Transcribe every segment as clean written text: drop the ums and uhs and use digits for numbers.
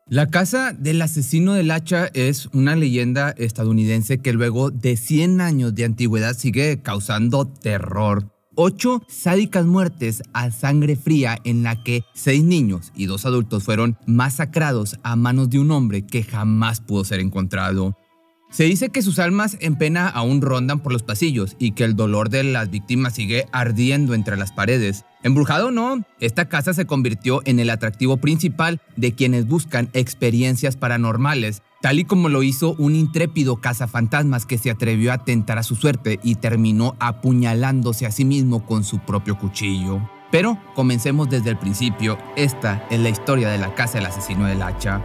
La casa del asesino del hacha es una leyenda estadounidense que luego de 100 años de antigüedad sigue causando terror. 8 sádicas muertes a sangre fría en la que 6 niños y 2 adultos fueron masacrados a manos de un hombre que jamás pudo ser encontrado. Se dice que sus almas en pena aún rondan por los pasillos y que el dolor de las víctimas sigue ardiendo entre las paredes. Embrujado o no, esta casa se convirtió en el atractivo principal de quienes buscan experiencias paranormales, tal y como lo hizo un intrépido cazafantasmas que se atrevió a tentar a su suerte y terminó apuñalándose a sí mismo con su propio cuchillo. Pero comencemos desde el principio. Esta es la historia de la casa del asesino del hacha.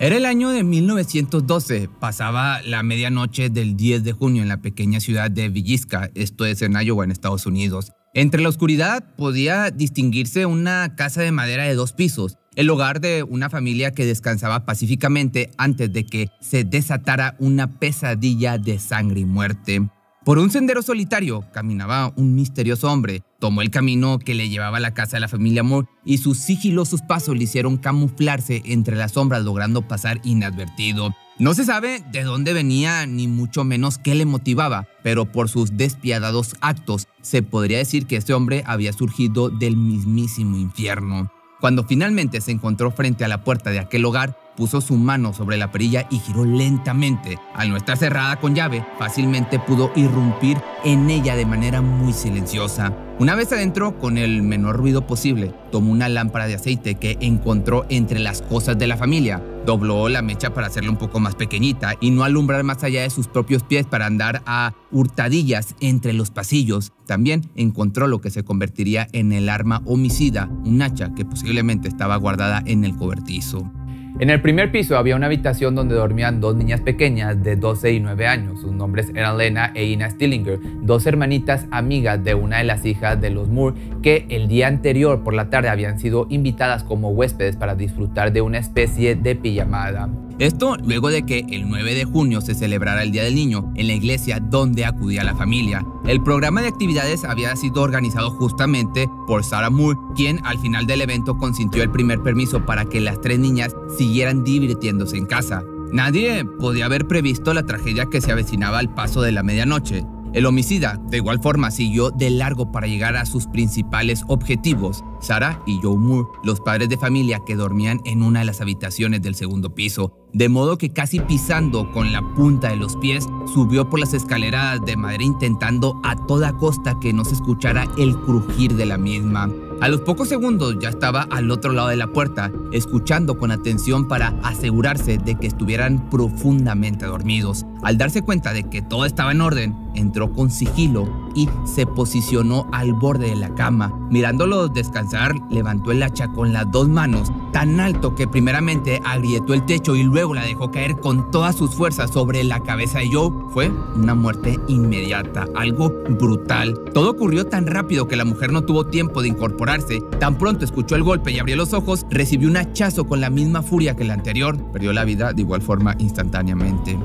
Era el año de 1912, pasaba la medianoche del 10 de junio en la pequeña ciudad de Villisca, esto es en Iowa, en Estados Unidos. Entre la oscuridad podía distinguirse una casa de madera de 2 pisos, el hogar de una familia que descansaba pacíficamente antes de que se desatara una pesadilla de sangre y muerte. Por un sendero solitario caminaba un misterioso hombre. Tomó el camino que le llevaba a la casa de la familia Moore y sus sigilosos pasos le hicieron camuflarse entre las sombras, logrando pasar inadvertido. No se sabe de dónde venía ni mucho menos qué le motivaba, pero por sus despiadados actos se podría decir que este hombre había surgido del mismísimo infierno. Cuando finalmente se encontró frente a la puerta de aquel hogar, puso su mano sobre la perilla y giró lentamente. Al no estar cerrada con llave, fácilmente pudo irrumpir en ella de manera muy silenciosa. Una vez adentro, con el menor ruido posible, tomó una lámpara de aceite que encontró entre las cosas de la familia. Dobló la mecha para hacerla un poco más pequeñita y no alumbrar más allá de sus propios pies para andar a hurtadillas entre los pasillos. También encontró lo que se convertiría en el arma homicida, un hacha que posiblemente estaba guardada en el cobertizo. En el primer piso había una habitación donde dormían 2 niñas pequeñas de 12 y 9 años. Sus nombres eran Lena e Ina Stillinger, 2 hermanitas amigas de una de las hijas de los Moore que el día anterior por la tarde habían sido invitadas como huéspedes para disfrutar de una especie de pijamada. Esto luego de que el 9 de junio se celebrara el Día del Niño en la iglesia donde acudía la familia. El programa de actividades había sido organizado justamente por Sarah Moore, quien al final del evento consintió el primer permiso para que las 3 niñas siguieran divirtiéndose en casa. Nadie podía haber previsto la tragedia que se avecinaba al paso de la medianoche. El homicida, de igual forma, siguió de largo para llegar a sus principales objetivos. Sarah y Joe Moore, los padres de familia que dormían en una de las habitaciones del segundo piso, de modo que casi pisando con la punta de los pies, subió por las escaleras de madera intentando a toda costa que no se escuchara el crujir de la misma. A los pocos segundos ya estaba al otro lado de la puerta, escuchando con atención para asegurarse de que estuvieran profundamente dormidos. Al darse cuenta de que todo estaba en orden, entró con sigilo y se posicionó al borde de la cama. Mirándolos descansar, levantó el hacha con las 2 manos, tan alto que primeramente agrietó el techo y luego la dejó caer con todas sus fuerzas sobre la cabeza de Joe. Fue una muerte inmediata, algo brutal. Todo ocurrió tan rápido que la mujer no tuvo tiempo de incorporarse. Tan pronto escuchó el golpe y abrió los ojos, recibió un hachazo con la misma furia que el anterior. Perdió la vida de igual forma instantáneamente.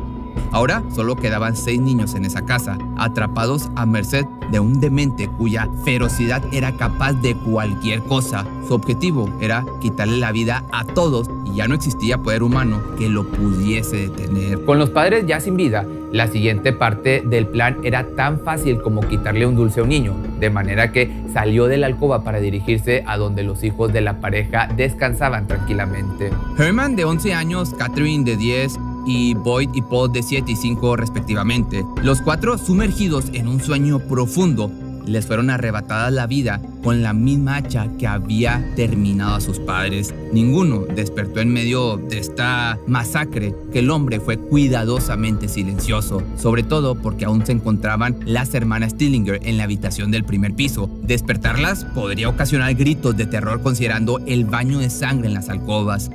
Ahora solo quedaban 6 niños en esa casa, atrapados a merced de un demente cuya ferocidad era capaz de cualquier cosa. Su objetivo era quitarle la vida a todos y ya no existía poder humano que lo pudiese detener. Con los padres ya sin vida, la siguiente parte del plan era tan fácil como quitarle un dulce a un niño, de manera que salió de la alcoba para dirigirse a donde los hijos de la pareja descansaban tranquilamente. Herman, de 11 años, Catherine, de 10, y Boyd y Paul, de 7 y 5 respectivamente. Los 4, sumergidos en un sueño profundo, les fueron arrebatadas la vida con la misma hacha que había terminado a sus padres. Ninguno despertó en medio de esta masacre, que el hombre fue cuidadosamente silencioso, sobre todo porque aún se encontraban las hermanas Stillinger en la habitación del primer piso. Despertarlas podría ocasionar gritos de terror considerando el baño de sangre en las alcobas.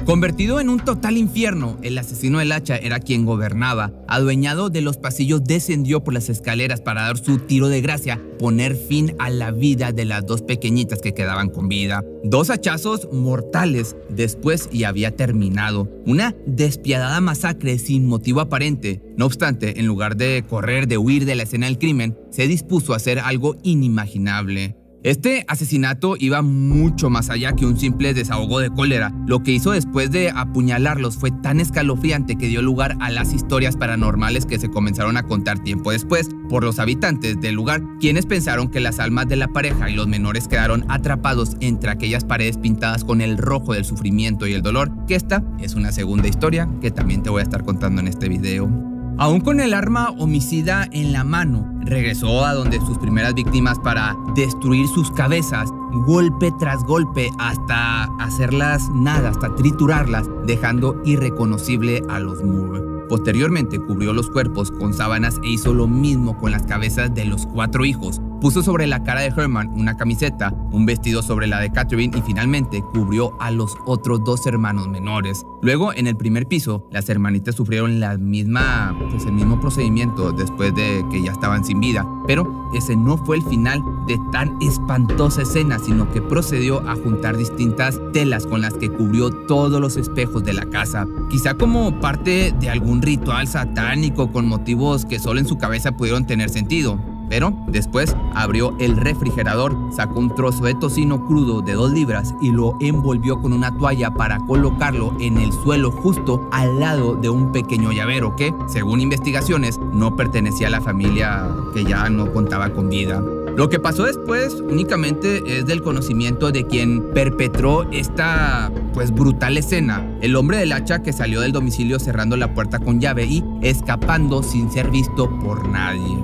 Convertido en un total infierno, el asesino del hacha era quien gobernaba. Adueñado de los pasillos, descendió por las escaleras para dar su tiro de gracia, poner fin a la vida de las dos pequeñitas que quedaban con vida. 2 hachazos mortales después y había terminado. Una despiadada masacre sin motivo aparente. No obstante, en lugar de correr, de huir de la escena del crimen, se dispuso a hacer algo inimaginable. Este asesinato iba mucho más allá que un simple desahogo de cólera. Lo que hizo después de apuñalarlos fue tan escalofriante que dio lugar a las historias paranormales que se comenzaron a contar tiempo después por los habitantes del lugar, quienes pensaron que las almas de la pareja y los menores quedaron atrapados entre aquellas paredes pintadas con el rojo del sufrimiento y el dolor, que esta es una segunda historia que también te voy a estar contando en este video. Aún con el arma homicida en la mano, regresó a donde sus primeras víctimas para destruir sus cabezas, golpe tras golpe, hasta hacerlas nada, hasta triturarlas, dejando irreconocible a los Moore. Posteriormente cubrió los cuerpos con sábanas e hizo lo mismo con las cabezas de los 4 hijos. Puso sobre la cara de Herman una camiseta, un vestido sobre la de Catherine y finalmente cubrió a los otros 2 hermanos menores. Luego, en el primer piso, las hermanitas sufrieron el mismo procedimiento después de que ya estaban sin vida. Pero ese no fue el final de tan espantosa escena, sino que procedió a juntar distintas telas con las que cubrió todos los espejos de la casa. Quizá como parte de algún ritual satánico con motivos que solo en su cabeza pudieron tener sentido. Pero después abrió el refrigerador, sacó un trozo de tocino crudo de 2 libras y lo envolvió con una toalla para colocarlo en el suelo justo al lado de un pequeño llavero que, según investigaciones, no pertenecía a la familia que ya no contaba con vida. Lo que pasó después únicamente es del conocimiento de quien perpetró esta brutal escena, el hombre del hacha que salió del domicilio cerrando la puerta con llave y escapando sin ser visto por nadie.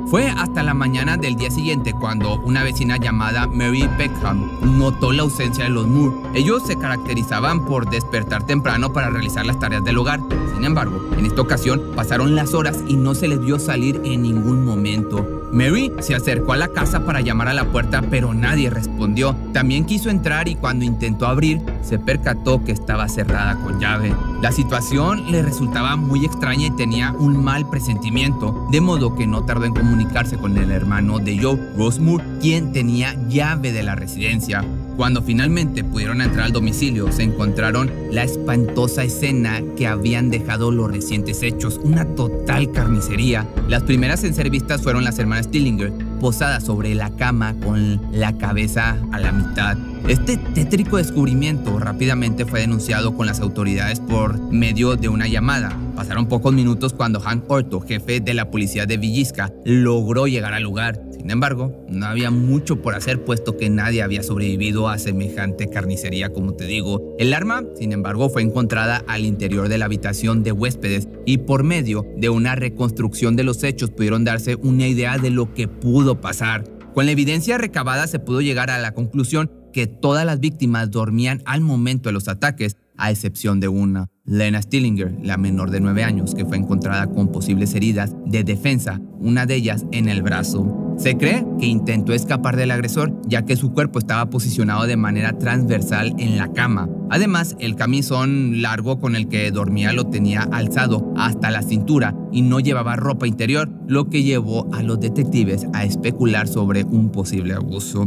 Fue hasta la mañana del día siguiente cuando una vecina llamada Mary Peckham notó la ausencia de los Moore. Ellos se caracterizaban por despertar temprano para realizar las tareas del hogar. Sin embargo, en esta ocasión pasaron las horas y no se les vio salir en ningún momento. Mary se acercó a la casa para llamar a la puerta, pero nadie respondió. También quiso entrar y cuando intentó abrir, se percató que estaba cerrada con llave. La situación le resultaba muy extraña y tenía un mal presentimiento, de modo que no tardó en comunicarse con el hermano de Joe, Ross Moore, quien tenía llave de la residencia. Cuando finalmente pudieron entrar al domicilio, se encontraron la espantosa escena que habían dejado los recientes hechos, una total carnicería. Las primeras en ser vistas fueron las hermanas Stillinger, posadas sobre la cama con la cabeza a la mitad. Este tétrico descubrimiento rápidamente fue denunciado con las autoridades por medio de una llamada. Pasaron pocos minutos cuando Hank Orto, jefe de la policía de Villisca, logró llegar al lugar. Sin embargo, no había mucho por hacer puesto que nadie había sobrevivido a semejante carnicería, como te digo. El arma, sin embargo, fue encontrada al interior de la habitación de huéspedes y por medio de una reconstrucción de los hechos pudieron darse una idea de lo que pudo pasar. Con la evidencia recabada se pudo llegar a la conclusión que todas las víctimas dormían al momento de los ataques, a excepción de una, Lena Stillinger, la menor de 9 años, que fue encontrada con posibles heridas de defensa, una de ellas en el brazo. Se cree que intentó escapar del agresor, ya que su cuerpo estaba posicionado de manera transversal en la cama. Además, el camisón largo con el que dormía lo tenía alzado hasta la cintura y no llevaba ropa interior, lo que llevó a los detectives a especular sobre un posible abuso.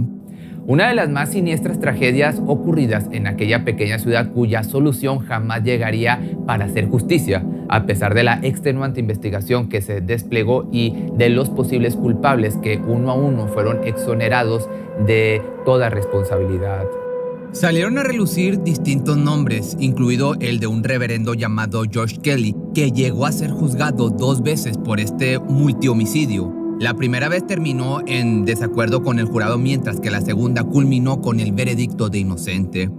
Una de las más siniestras tragedias ocurridas en aquella pequeña ciudad cuya solución jamás llegaría para hacer justicia, a pesar de la extenuante investigación que se desplegó y de los posibles culpables que uno a uno fueron exonerados de toda responsabilidad. Salieron a relucir distintos nombres, incluido el de un reverendo llamado George Kelly, que llegó a ser juzgado 2 veces por este multihomicidio. La primera vez terminó en desacuerdo con el jurado, mientras que la segunda culminó con el veredicto de inocente.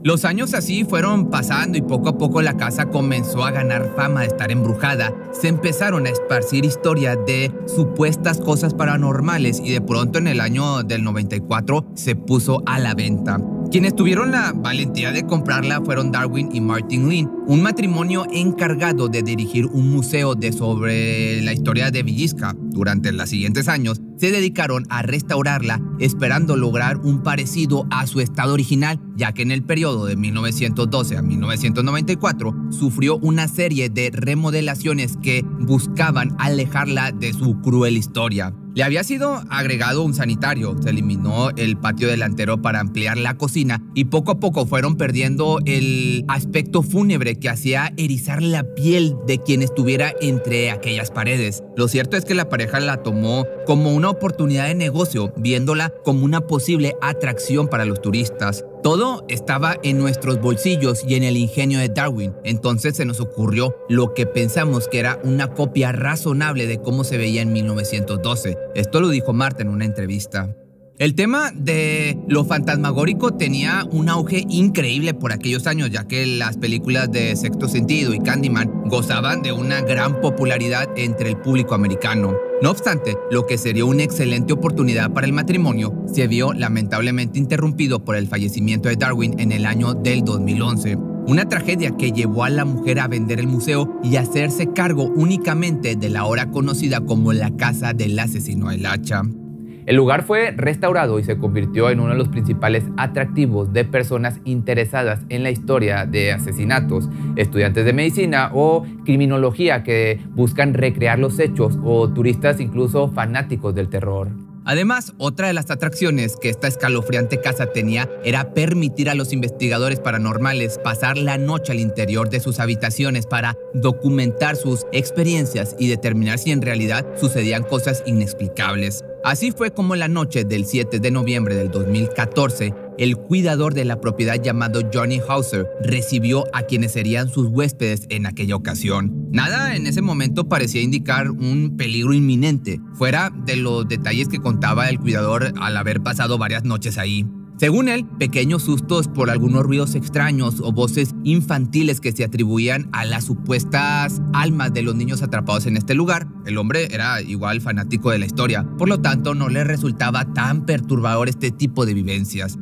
Los años así fueron pasando y poco a poco la casa comenzó a ganar fama de estar embrujada. Se empezaron a esparcir historias de supuestas cosas paranormales y de pronto en el año del 94 se puso a la venta. Quienes tuvieron la valentía de comprarla fueron Darwin y Martin Lynn, un matrimonio encargado de dirigir un museo sobre la historia de Villisca. Durante los siguientes años, se dedicaron a restaurarla, esperando lograr un parecido a su estado original, ya que en el periodo de 1912 a 1994 sufrió una serie de remodelaciones que buscaban alejarla de su cruel historia. Le había sido agregado un sanitario, se eliminó el patio delantero para ampliar la cocina y poco a poco fueron perdiendo el aspecto fúnebre que hacía erizar la piel de quien estuviera entre aquellas paredes. Lo cierto es que la pareja la tomó como una oportunidad de negocio, viéndola como una posible atracción para los turistas. Todo estaba en nuestros bolsillos y en el ingenio de Darwin. Entonces se nos ocurrió lo que pensamos que era una copia razonable de cómo se veía en 1912. Esto lo dijo Marta en una entrevista. El tema de lo fantasmagórico tenía un auge increíble por aquellos años, ya que las películas de Sexto Sentido y Candyman gozaban de una gran popularidad entre el público americano. No obstante, lo que sería una excelente oportunidad para el matrimonio se vio lamentablemente interrumpido por el fallecimiento de Darwin en el año del 2011. Una tragedia que llevó a la mujer a vender el museo y hacerse cargo únicamente de la ahora conocida como la casa del asesino del hacha. El lugar fue restaurado y se convirtió en uno de los principales atractivos de personas interesadas en la historia de asesinatos, estudiantes de medicina o criminología que buscan recrear los hechos, o turistas incluso fanáticos del terror. Además, otra de las atracciones que esta escalofriante casa tenía era permitir a los investigadores paranormales pasar la noche al interior de sus habitaciones para documentar sus experiencias y determinar si en realidad sucedían cosas inexplicables. Así fue como la noche del 7 de noviembre del 2014, el cuidador de la propiedad llamado Johnny Hauser recibió a quienes serían sus huéspedes en aquella ocasión. Nada en ese momento parecía indicar un peligro inminente, fuera de los detalles que contaba el cuidador al haber pasado varias noches ahí. Según él, pequeños sustos por algunos ruidos extraños o voces infantiles que se atribuían a las supuestas almas de los niños atrapados en este lugar. El hombre era igual fanático de la historia, por lo tanto no le resultaba tan perturbador este tipo de vivencias.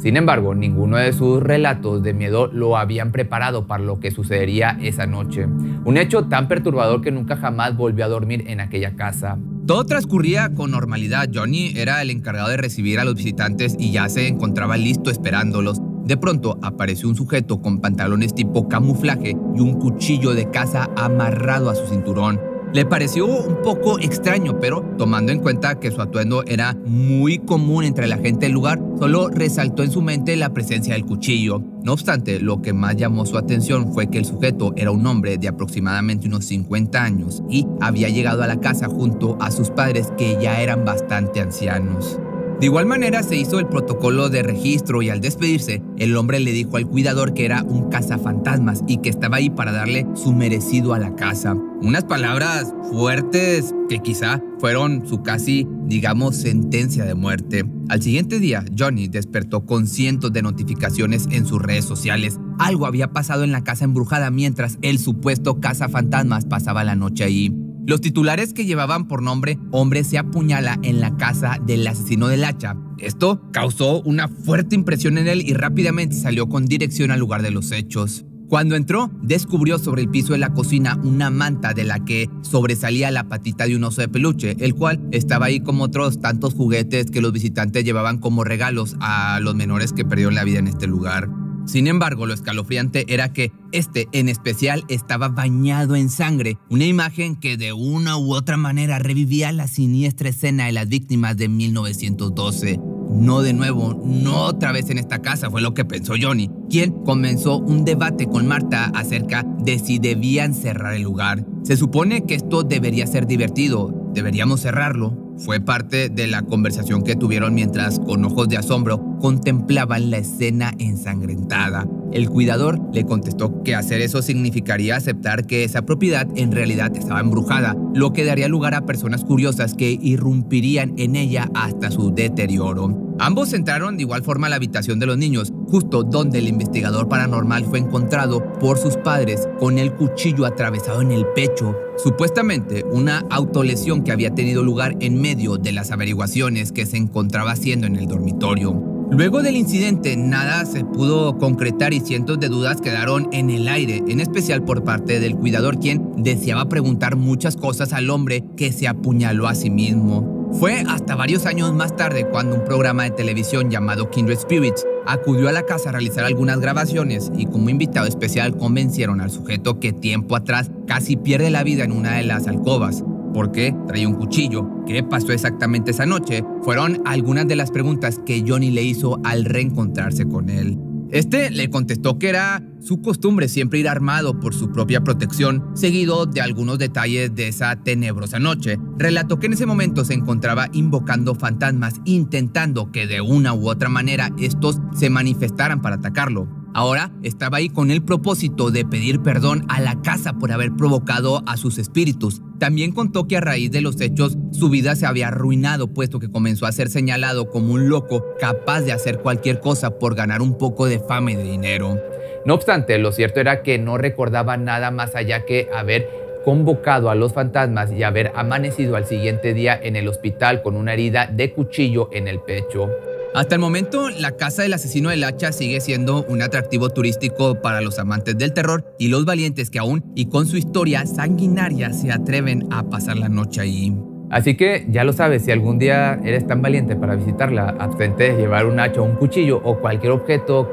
Sin embargo, ninguno de sus relatos de miedo lo habían preparado para lo que sucedería esa noche. Un hecho tan perturbador que nunca jamás volvió a dormir en aquella casa. Todo transcurría con normalidad. Johnny era el encargado de recibir a los visitantes y ya se encontraba listo esperándolos. De pronto apareció un sujeto con pantalones tipo camuflaje y un cuchillo de caza amarrado a su cinturón. Le pareció un poco extraño, pero tomando en cuenta que su atuendo era muy común entre la gente del lugar, solo resaltó en su mente la presencia del cuchillo. No obstante, lo que más llamó su atención fue que el sujeto era un hombre de aproximadamente unos 50 años y había llegado a la casa junto a sus padres, que ya eran bastante ancianos. De igual manera se hizo el protocolo de registro y al despedirse, el hombre le dijo al cuidador que era un cazafantasmas y que estaba ahí para darle su merecido a la casa. Unas palabras fuertes que quizá fueron su casi, digamos, sentencia de muerte. Al siguiente día, Johnny despertó con cientos de notificaciones en sus redes sociales. Algo había pasado en la casa embrujada mientras el supuesto cazafantasmas pasaba la noche ahí. Los titulares que llevaban por nombre "Hombre se apuñala en la casa del asesino del hacha". Esto causó una fuerte impresión en él y rápidamente salió con dirección al lugar de los hechos. Cuando entró, descubrió sobre el piso de la cocina una manta de la que sobresalía la patita de un oso de peluche, el cual estaba ahí como otros tantos juguetes que los visitantes llevaban como regalos a los menores que perdieron la vida en este lugar. Sin embargo, lo escalofriante era que este en especial estaba bañado en sangre, una imagen que de una u otra manera revivía la siniestra escena de las víctimas de 1912. No de nuevo, no otra vez en esta casa, fue lo que pensó Johnny, quien comenzó un debate con Marta acerca de si debían cerrar el lugar. Se supone que esto debería ser divertido, deberíamos cerrarlo. Fue parte de la conversación que tuvieron mientras, con ojos de asombro, contemplaban la escena ensangrentada. El cuidador le contestó que hacer eso significaría aceptar que esa propiedad en realidad estaba embrujada, lo que daría lugar a personas curiosas que irrumpirían en ella hasta su deterioro. Ambos entraron de igual forma a la habitación de los niños, justo donde el investigador paranormal fue encontrado por sus padres con el cuchillo atravesado en el pecho. Supuestamente una autolesión que había tenido lugar en medio de las averiguaciones que se encontraba haciendo en el dormitorio. Luego del incidente, nada se pudo concretar y cientos de dudas quedaron en el aire, en especial por parte del cuidador, quien deseaba preguntar muchas cosas al hombre que se apuñaló a sí mismo. Fue hasta varios años más tarde cuando un programa de televisión llamado Kindred Spirits acudió a la casa a realizar algunas grabaciones y como invitado especial convencieron al sujeto que tiempo atrás casi pierde la vida en una de las alcobas. ¿Por qué traía un cuchillo? ¿Qué pasó exactamente esa noche? Fueron algunas de las preguntas que Johnny le hizo al reencontrarse con él. Este le contestó que era su costumbre siempre ir armado por su propia protección, seguido de algunos detalles de esa tenebrosa noche. Relató que en ese momento se encontraba invocando fantasmas, intentando que de una u otra manera estos se manifestaran para atacarlo. Ahora estaba ahí con el propósito de pedir perdón a la casa por haber provocado a sus espíritus. También contó que a raíz de los hechos su vida se había arruinado, puesto que comenzó a ser señalado como un loco capaz de hacer cualquier cosa por ganar un poco de fama y de dinero. No obstante, lo cierto era que no recordaba nada más allá que haber convocado a los fantasmas y haber amanecido al siguiente día en el hospital con una herida de cuchillo en el pecho. Hasta el momento, la casa del asesino del hacha sigue siendo un atractivo turístico para los amantes del terror y los valientes que aún y con su historia sanguinaria se atreven a pasar la noche ahí. Así que ya lo sabes, si algún día eres tan valiente para visitarla, abstente de llevar un hacha o un cuchillo o cualquier objeto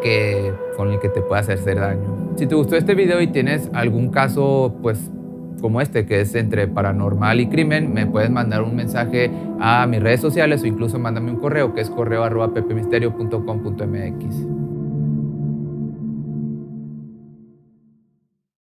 con el que te pueda hacer daño. Si te gustó este video y tienes algún caso, pues como este, que es entre paranormal y crimen, me puedes mandar un mensaje a mis redes sociales o incluso mándame un correo que es correo@pepemisterio.com.mx.